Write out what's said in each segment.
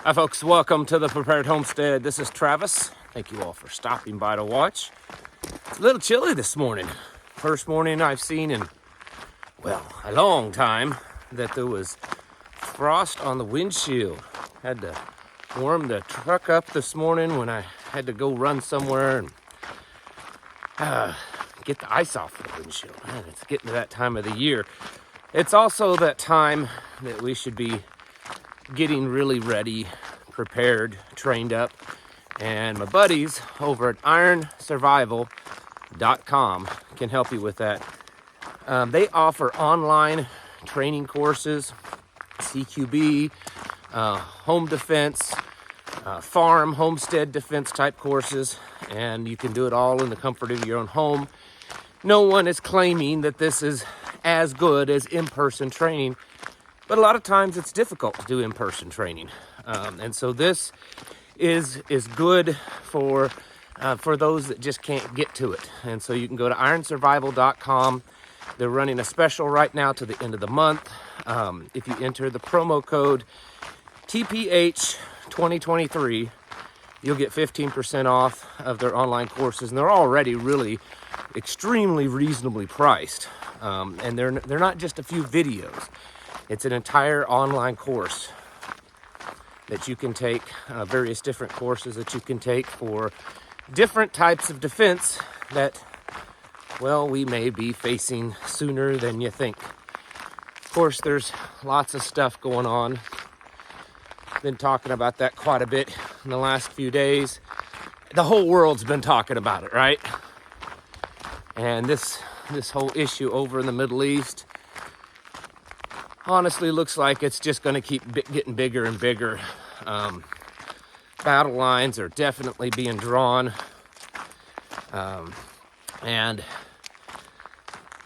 Hi folks, welcome to the Prepared Homestead. This is Travis. Thank you all for stopping by to watch. It's a little chilly this morning. First morning I've seen in, well, a long time that there was frost on the windshield. Had to warm the truck up this morning when I had to go run somewhere and get the ice off the windshield. Man, it's getting to that time of the year. It's also that time that we should be getting really ready, prepared, trained up. And my buddies over at ironsurvival.com can help you with that. They offer online training courses, CQB, home defense, farm, homestead defense type courses, and you can do it all in the comfort of your own home. No one is claiming that this is as good as in-person training, but a lot of times it's difficult to do in-person training. And so this is good for those that just can't get to it. And so you can go to ironsurvival.com. They're running a special right now to the end of the month. If you enter the promo code TPH 2023, you'll get 15% off of their online courses. And they're already really extremely reasonably priced. And they're not just a few videos. It's an entire online course that you can take, various different courses that you can take for different types of defense that, well, we may be facing sooner than you think. Of course, there's lots of stuff going on. Been talking about that quite a bit in the last few days. The whole world's been talking about it, right? And this whole issue over in the Middle East honestly looks like it's just going to keep getting bigger and bigger. Battle lines are definitely being drawn. And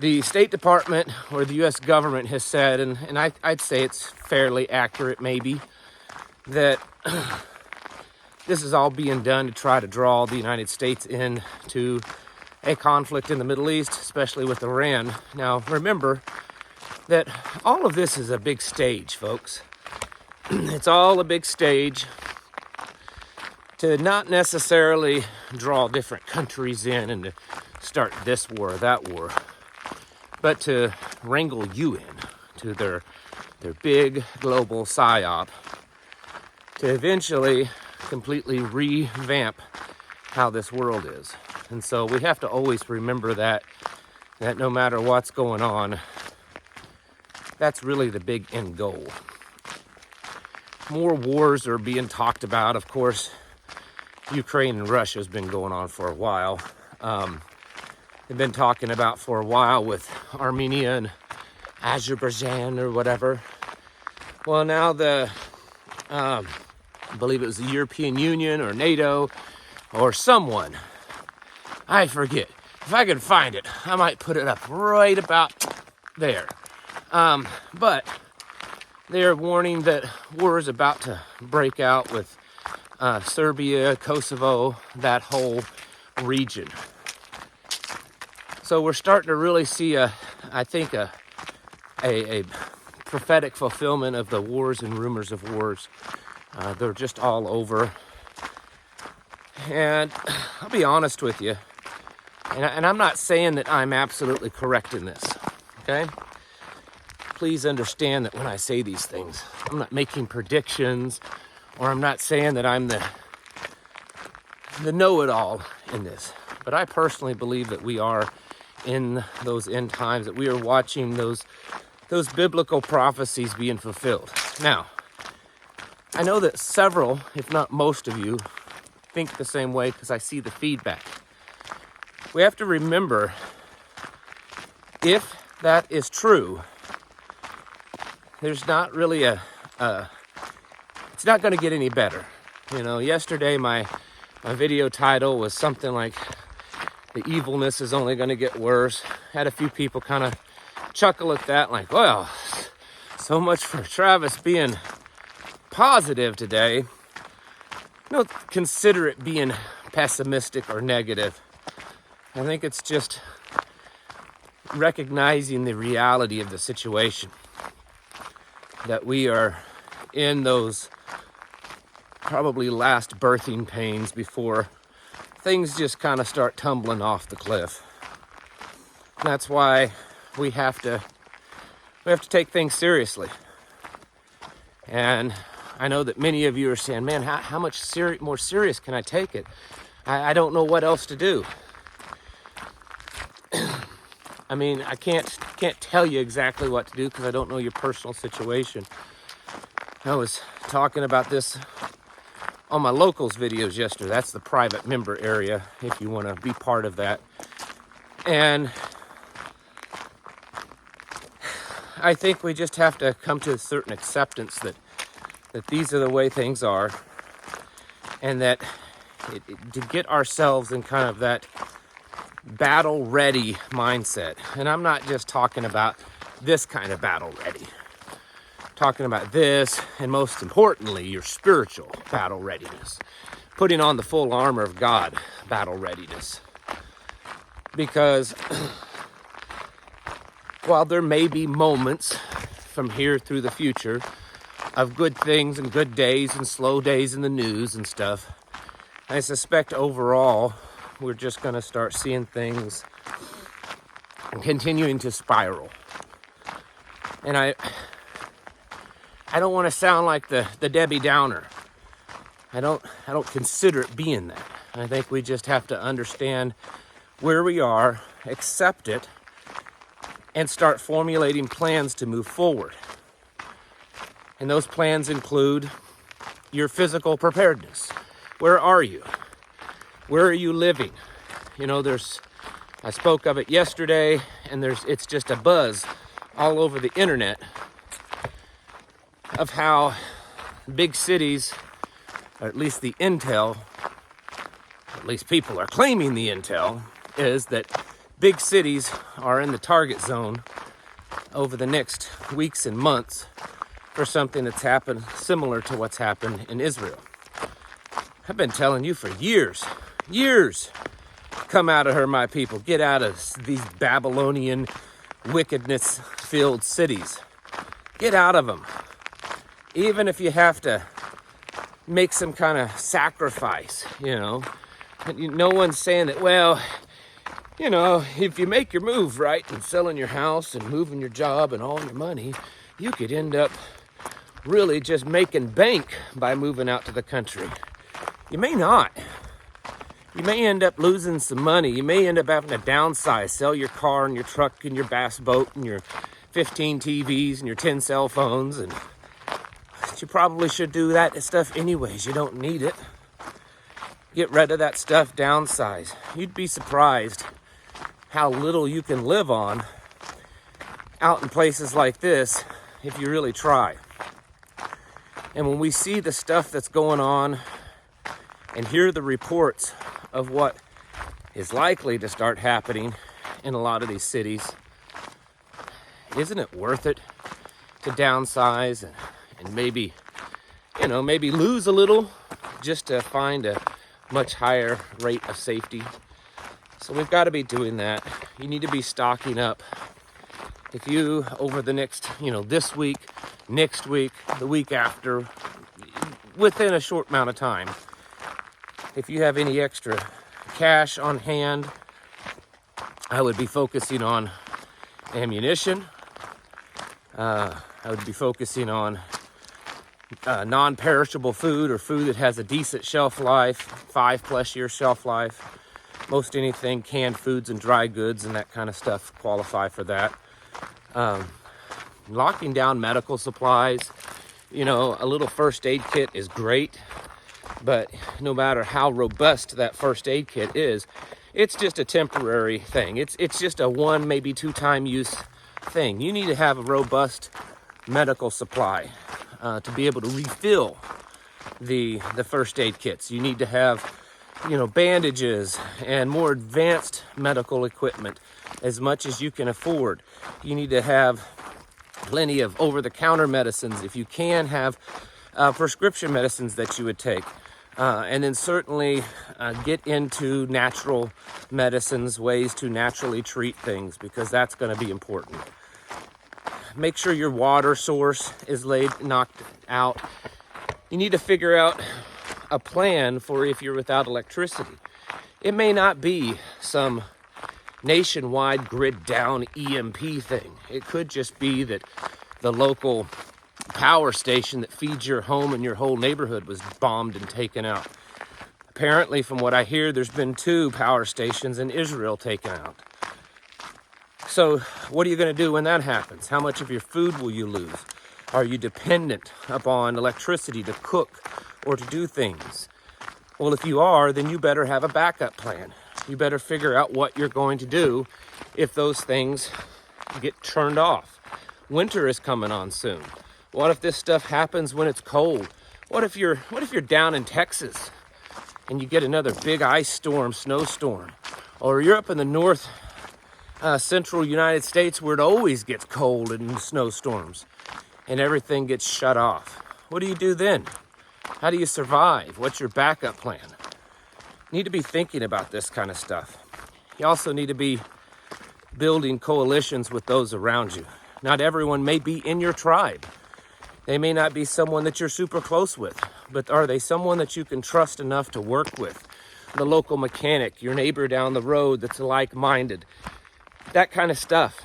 the State Department or the U.S. government has said, and I'd say it's fairly accurate maybe, that this is all being done to try to draw the United States into a conflict in the Middle East, especially with Iran. Now, remember that all of this is a big stage, folks. It's all a big stage to not necessarily draw different countries in and to start this war or that war, but to wrangle you in to their big global psyop to eventually completely revamp how this world is. And so we have to always remember that no matter what's going on, that's really the big end goal. More wars are being talked about. Of course, Ukraine and Russia has been going on for a while. They've been talking about for a while with Armenia and Azerbaijan or whatever. Well, now I believe it was the European Union or NATO or someone, I forget. If I could find it, I might put it up right about there. But they're warning that war is about to break out with Serbia, Kosovo, that whole region. So we're starting to really see I think a prophetic fulfillment of the wars and rumors of wars. They're just all over. And I'll be honest with you, and I'm not saying that I'm absolutely correct in this, okay? Please understand that when I say these things, I'm not making predictions, or I'm not saying that I'm the know-it-all in this. But I personally believe that we are in those end times, that we are watching those biblical prophecies being fulfilled. Now, I know that several, if not most of you, think the same way because I see the feedback. We have to remember, if that is true, there's not really it's not going to get any better. You know, yesterday my video title was something like, the evilness is only going to get worse. Had a few people kind of chuckle at that, like, well, so much for Travis being positive today. Don't consider it being pessimistic or negative. I think it's just recognizing the reality of the situation. That we are in those probably last birthing pains before things just kind of start tumbling off the cliff. That's why we have to take things seriously. And I know that many of you are saying, man, how much more serious can I take it? I don't know what else to do. I mean, I can't tell you exactly what to do because I don't know your personal situation. I was talking about this on my locals videos yesterday. That's the private member area if you want to be part of that. And I think we just have to come to a certain acceptance that these are the way things are, and that to get ourselves in kind of that battle ready mindset. And I'm not just talking about this kind of battle ready. I'm talking about this, and most importantly, your spiritual battle readiness. Putting on the full armor of God battle readiness. Because while there may be moments from here through the future of good things and good days and slow days in the news and stuff, I suspect overall we're just going to start seeing things continuing to spiral. And I don't want to sound like the Debbie Downer. I don't consider it being that. I think we just have to understand where we are, accept it, and start formulating plans to move forward. And those plans include your physical preparedness. Where are you? Where are you living? You know, I spoke of it yesterday, and it's just a buzz all over the internet of how big cities, or at least the intel, at least people are claiming the intel, is that big cities are in the target zone over the next weeks and months for something that's happened similar to what's happened in Israel. I've been telling you for years, come out of her, my people. Get out of these Babylonian wickedness-filled cities. Get out of them. Even if you have to make some kind of sacrifice, you know. No one's saying that, well, you know, if you make your move right and selling your house and moving your job and all your money, you could end up really just making bank by moving out to the country. You may not. You may end up losing some money. You may end up having to downsize, sell your car and your truck and your bass boat and your 15 TVs and your 10 cell phones. And you probably should do that stuff anyways. You don't need it. Get rid of that stuff, downsize. You'd be surprised how little you can live on out in places like this if you really try. And when we see the stuff that's going on and hear the reports of what is likely to start happening in a lot of these cities, isn't it worth it to downsize and maybe, you know, maybe lose a little just to find a much higher rate of safety? So we've got to be doing that. You need to be stocking up. If you, over the next, you know, this week, next week, the week after, within a short amount of time, if you have any extra cash on hand, I would be focusing on ammunition. I would be focusing on non-perishable food, or food that has a decent shelf life, 5+ year shelf life. Most anything, canned foods and dry goods and that kind of stuff qualify for that. Locking down medical supplies. You know, a little first aid kit is great, but no matter how robust that first aid kit is, it's just a temporary thing. It's just a 1, maybe 2 time use thing. You need to have a robust medical supply to be able to refill the first aid kits. You need to have, you know, bandages and more advanced medical equipment as much as you can afford. You need to have plenty of over-the-counter medicines, if you can have prescription medicines that you would take. And then certainly get into natural medicines, ways to naturally treat things, because that's going to be important. Make sure your water source is knocked out. You need to figure out a plan for if you're without electricity. It may not be some nationwide grid down EMP thing. It could just be that the local power station that feeds your home and your whole neighborhood was bombed and taken out. Apparently, from what I hear, there's been 2 power stations in Israel taken out. So what are you going to do when that happens? How much of your food will you lose? Are you dependent upon electricity to cook or to do things? Well, if you are, then you better have a backup plan. You better figure out what you're going to do if those things get turned off. Winter is coming on soon. What if this stuff happens when it's cold? What if you're down in Texas and you get another big ice storm, snowstorm? Or you're up in the north central United States where it always gets cold and snowstorms and everything gets shut off. What do you do then? How do you survive? What's your backup plan? You need to be thinking about this kind of stuff. You also need to be building coalitions with those around you. Not everyone may be in your tribe. They may not be someone that you're super close with, but are they someone that you can trust enough to work with? The local mechanic, your neighbor down the road that's like-minded, that kind of stuff.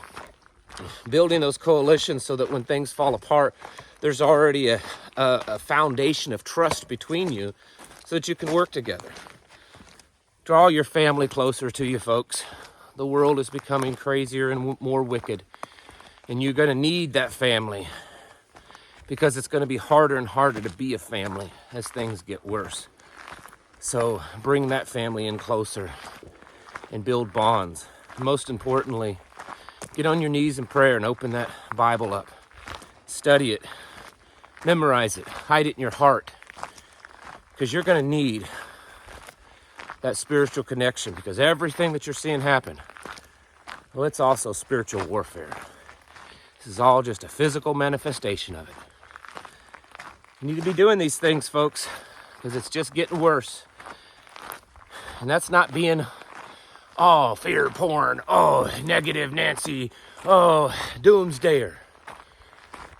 Building those coalitions so that when things fall apart, there's already a foundation of trust between you so that you can work together. Draw your family closer to you, folks. The world is becoming crazier and more wicked, and you're going to need that family because it's going to be harder and harder to be a family as things get worse. So bring that family in closer and build bonds. Most importantly, get on your knees in prayer and open that Bible up. Study it. Memorize it. Hide it in your heart. Because you're going to need that spiritual connection. Because everything that you're seeing happen, well, it's also spiritual warfare. This is all just a physical manifestation of it. You need to be doing these things, folks. Because it's just getting worse. And that's not being, oh, fear porn, oh, negative Nancy, oh, doomsdayer.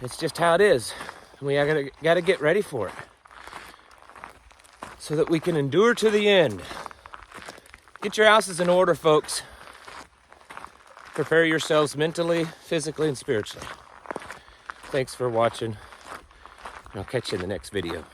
It's just how it is. And we gotta get ready for it so that we can endure to the end. Get your houses in order, folks. Prepare yourselves mentally, physically, and spiritually. Thanks for watching. I'll catch you in the next video.